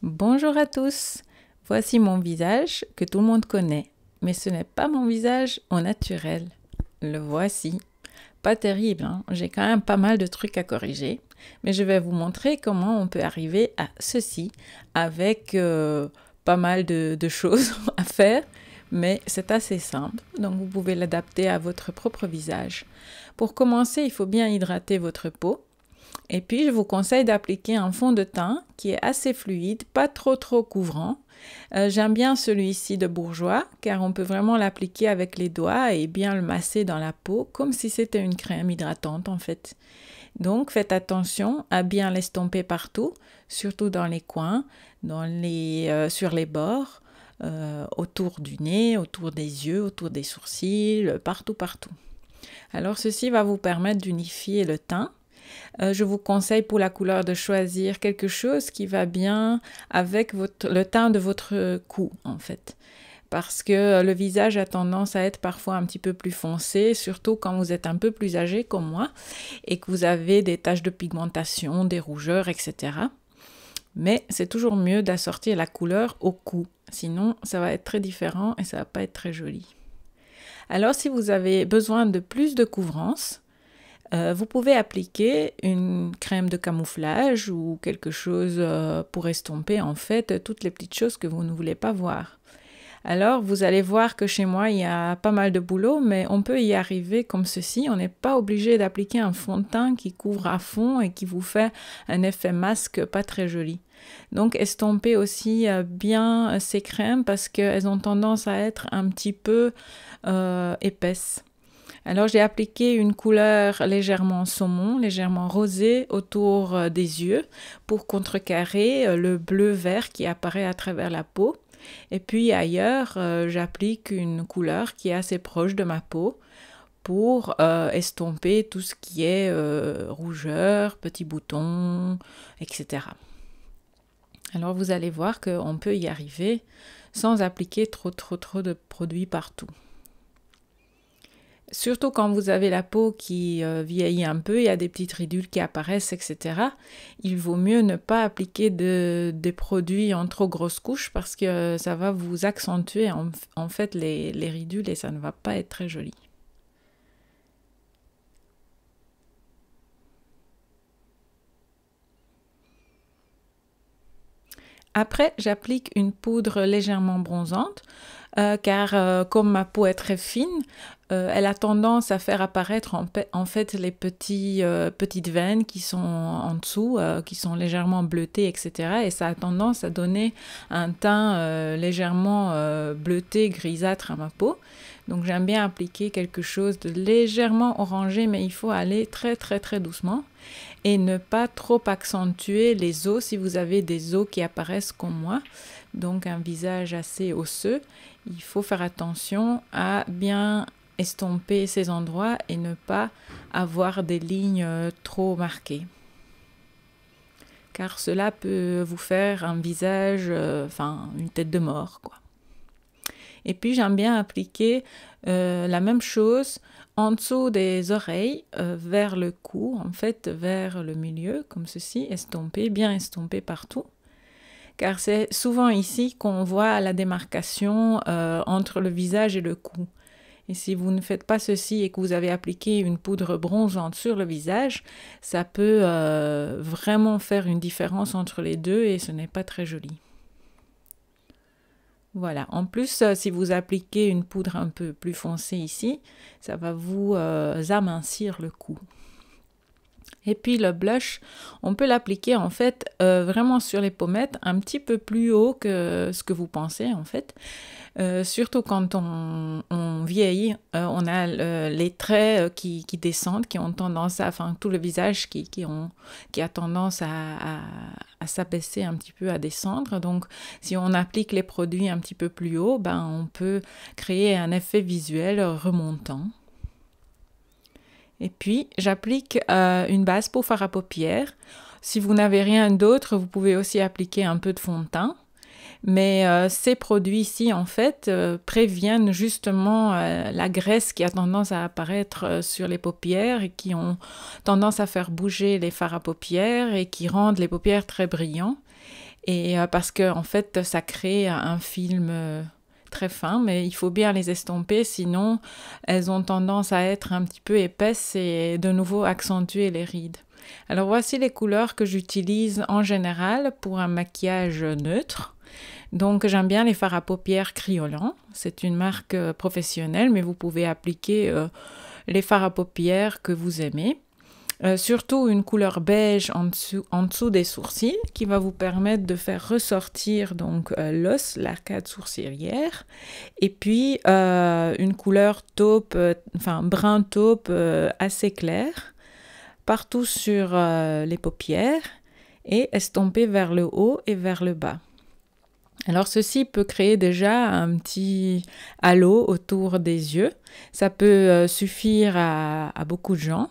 Bonjour à tous, voici mon visage que tout le monde connaît, mais ce n'est pas mon visage au naturel. Le voici. Pas terrible, hein? J'ai quand même pas mal de trucs à corriger, mais je vais vous montrer comment on peut arriver à ceci avec pas mal de choses à faire, mais c'est assez simple, donc vous pouvez l'adapter à votre propre visage. Pour commencer, il faut bien hydrater votre peau. Et puis, je vous conseille d'appliquer un fond de teint qui est assez fluide, pas trop couvrant. J'aime bien celui-ci de Bourjois, car on peut vraiment l'appliquer avec les doigts et bien le masser dans la peau, comme si c'était une crème hydratante en fait. Donc, faites attention à bien l'estomper partout, surtout dans les coins, sur les bords, autour du nez, autour des yeux, autour des sourcils, partout. Alors, ceci va vous permettre d'unifier le teint. Je vous conseille pour la couleur de choisir quelque chose qui va bien avec le teint de votre cou en fait. Parce que le visage a tendance à être parfois un petit peu plus foncé, surtout quand vous êtes un peu plus âgé comme moi et que vous avez des taches de pigmentation, des rougeurs, etc. Mais c'est toujours mieux d'assortir la couleur au cou, sinon ça va être très différent et ça va pas être très joli. Alors si vous avez besoin de plus de couvrance, vous pouvez appliquer une crème de camouflage ou quelque chose pour estomper en fait toutes les petites choses que vous ne voulez pas voir. Alors vous allez voir que chez moi il y a pas mal de boulot, mais on peut y arriver comme ceci. On n'est pas obligé d'appliquer un fond de teint qui couvre à fond et qui vous fait un effet masque pas très joli. Donc estompez aussi bien ces crèmes parce qu'elles ont tendance à être un petit peu épaisses. Alors j'ai appliqué une couleur légèrement saumon, légèrement rosée autour des yeux pour contrecarrer le bleu-vert qui apparaît à travers la peau. Et puis ailleurs, j'applique une couleur qui est assez proche de ma peau pour estomper tout ce qui est rougeur, petits boutons, etc. Alors vous allez voir qu'on peut y arriver sans appliquer trop de produits partout. Surtout quand vous avez la peau qui vieillit un peu, il y a des petites ridules qui apparaissent, etc. Il vaut mieux ne pas appliquer des produits en trop grosses couches parce que ça va vous accentuer en fait les ridules et ça ne va pas être très joli. Après, j'applique une poudre légèrement bronzante car comme ma peau est très fine, elle a tendance à faire apparaître en fait les petites veines qui sont en dessous, qui sont légèrement bleutées, etc. Et ça a tendance à donner un teint légèrement bleuté, grisâtre à ma peau. Donc j'aime bien appliquer quelque chose de légèrement orangé, mais il faut aller très doucement et ne pas trop accentuer les os si vous avez des os qui apparaissent comme moi. Donc un visage assez osseux, il faut faire attention à bien estomper ces endroits et ne pas avoir des lignes trop marquées. Car cela peut vous faire un visage, une tête de mort, quoi. Et puis j'aime bien appliquer la même chose en dessous des oreilles, vers le cou, en fait vers le milieu, comme ceci, bien estompé partout. Car c'est souvent ici qu'on voit la démarcation entre le visage et le cou. Et si vous ne faites pas ceci et que vous avez appliqué une poudre bronzante sur le visage, ça peut vraiment faire une différence entre les deux et ce n'est pas très joli. Voilà, en plus, si vous appliquez une poudre un peu plus foncée ici, ça va vous amincir le cou. Et puis le blush, on peut l'appliquer en fait vraiment sur les pommettes, un petit peu plus haut que ce que vous pensez en fait. Surtout quand on vieillit, on a les traits qui descendent, qui ont tendance à, enfin tout le visage qui a tendance à s'abaisser un petit peu, à descendre. Donc si on applique les produits un petit peu plus haut, on peut créer un effet visuel remontant. Et puis, j'applique une base pour fard à paupières. Si vous n'avez rien d'autre, vous pouvez aussi appliquer un peu de fond de teint. Mais ces produits-ci, en fait, préviennent justement la graisse qui a tendance à apparaître sur les paupières et qui ont tendance à faire bouger les fards à paupières et qui rendent les paupières très brillants. Et parce que en fait, ça crée un film très fin, mais il faut bien les estomper, sinon elles ont tendance à être un petit peu épaisses et de nouveau accentuer les rides. Alors voici les couleurs que j'utilise en général pour un maquillage neutre. Donc j'aime bien les fards à paupières Kryolan. C'est une marque professionnelle, mais vous pouvez appliquer les fards à paupières que vous aimez. Surtout une couleur beige en dessous des sourcils qui va vous permettre de faire ressortir donc l'os, l'arcade sourcilière. Et puis une couleur taupe, brun taupe assez clair partout sur les paupières et estompé vers le haut et vers le bas. Alors ceci peut créer déjà un petit halo autour des yeux. Ça peut suffire à beaucoup de gens.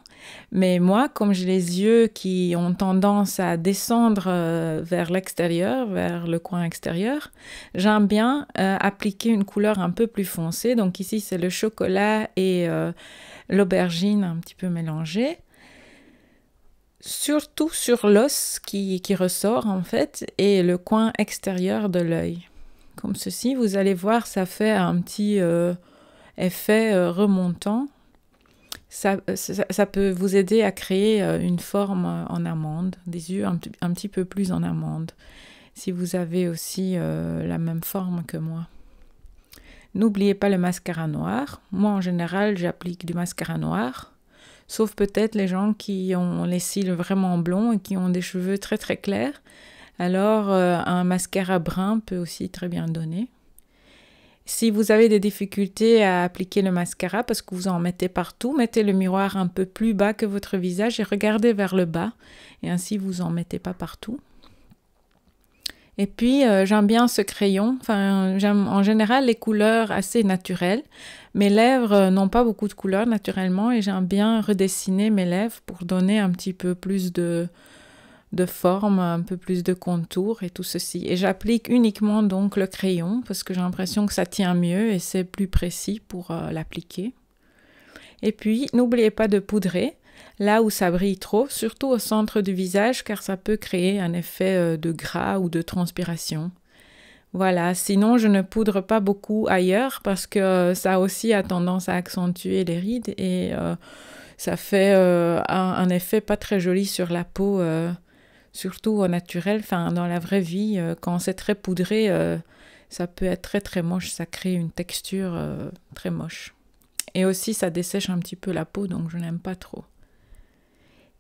Mais moi, comme j'ai les yeux qui ont tendance à descendre vers l'extérieur, vers le coin extérieur, j'aime bien appliquer une couleur un peu plus foncée. Donc ici, c'est le chocolat et l'aubergine un petit peu mélangés. Surtout sur l'os qui ressort en fait et le coin extérieur de l'œil. Comme ceci, vous allez voir, ça fait un petit effet remontant. Ça peut vous aider à créer une forme en amande, des yeux un petit peu plus en amande, si vous avez aussi la même forme que moi. N'oubliez pas le mascara noir. Moi, en général, j'applique du mascara noir. Sauf peut-être les gens qui ont les cils vraiment blonds et qui ont des cheveux très très clairs. Alors un mascara brun peut aussi très bien donner. Si vous avez des difficultés à appliquer le mascara parce que vous en mettez partout, mettez le miroir un peu plus bas que votre visage et regardez vers le bas. Et ainsi vous en mettez pas partout. Et puis, j'aime bien ce crayon. Enfin, j'aime en général les couleurs assez naturelles. Mes lèvres n'ont pas beaucoup de couleurs naturellement et j'aime bien redessiner mes lèvres pour donner un petit peu plus de forme, un peu plus de contour et tout ceci. Et j'applique uniquement donc le crayon parce que j'ai l'impression que ça tient mieux et c'est plus précis pour l'appliquer. Et puis, n'oubliez pas de poudrer. Là où ça brille trop, surtout au centre du visage, car ça peut créer un effet de gras ou de transpiration. Voilà, sinon je ne poudre pas beaucoup ailleurs parce que ça aussi a tendance à accentuer les rides et ça fait un effet pas très joli sur la peau, surtout au naturel, enfin dans la vraie vie, quand c'est très poudré, ça peut être très très moche, ça crée une texture très moche. Et aussi ça dessèche un petit peu la peau, donc je n'aime pas trop.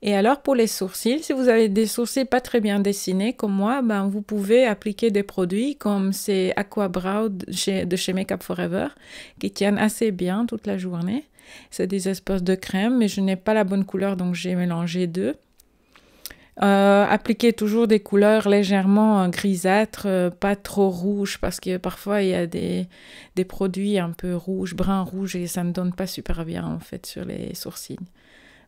Et alors pour les sourcils, si vous avez des sourcils pas très bien dessinés comme moi, ben vous pouvez appliquer des produits comme ces Aqua Brow de chez Make Up For Ever qui tiennent assez bien toute la journée. C'est des espèces de crème, mais je n'ai pas la bonne couleur donc j'ai mélangé deux. Appliquez toujours des couleurs légèrement grisâtres, pas trop rouges parce que parfois il y a des produits un peu rouges, brun rouge et ça ne donne pas super bien en fait sur les sourcils.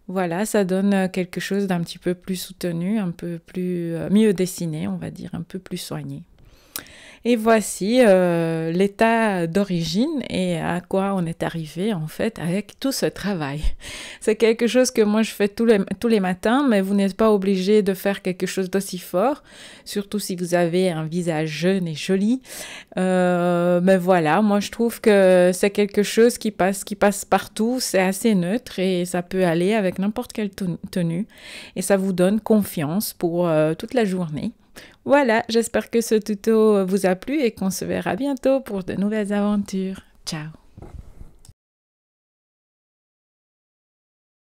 Voilà, ça donne quelque chose d'un petit peu plus soutenu, un peu plus mieux dessiné, on va dire, un peu plus soigné. Et voici l'état d'origine et à quoi on est arrivé en fait avec tout ce travail. C'est quelque chose que moi je fais tous les matins, mais vous n'êtes pas obligé de faire quelque chose d'aussi fort, surtout si vous avez un visage jeune et joli. Mais voilà, moi je trouve que c'est quelque chose qui passe partout, c'est assez neutre et ça peut aller avec n'importe quelle tenue et ça vous donne confiance pour toute la journée. Voilà, j'espère que ce tuto vous a plu et qu'on se verra bientôt pour de nouvelles aventures. Ciao!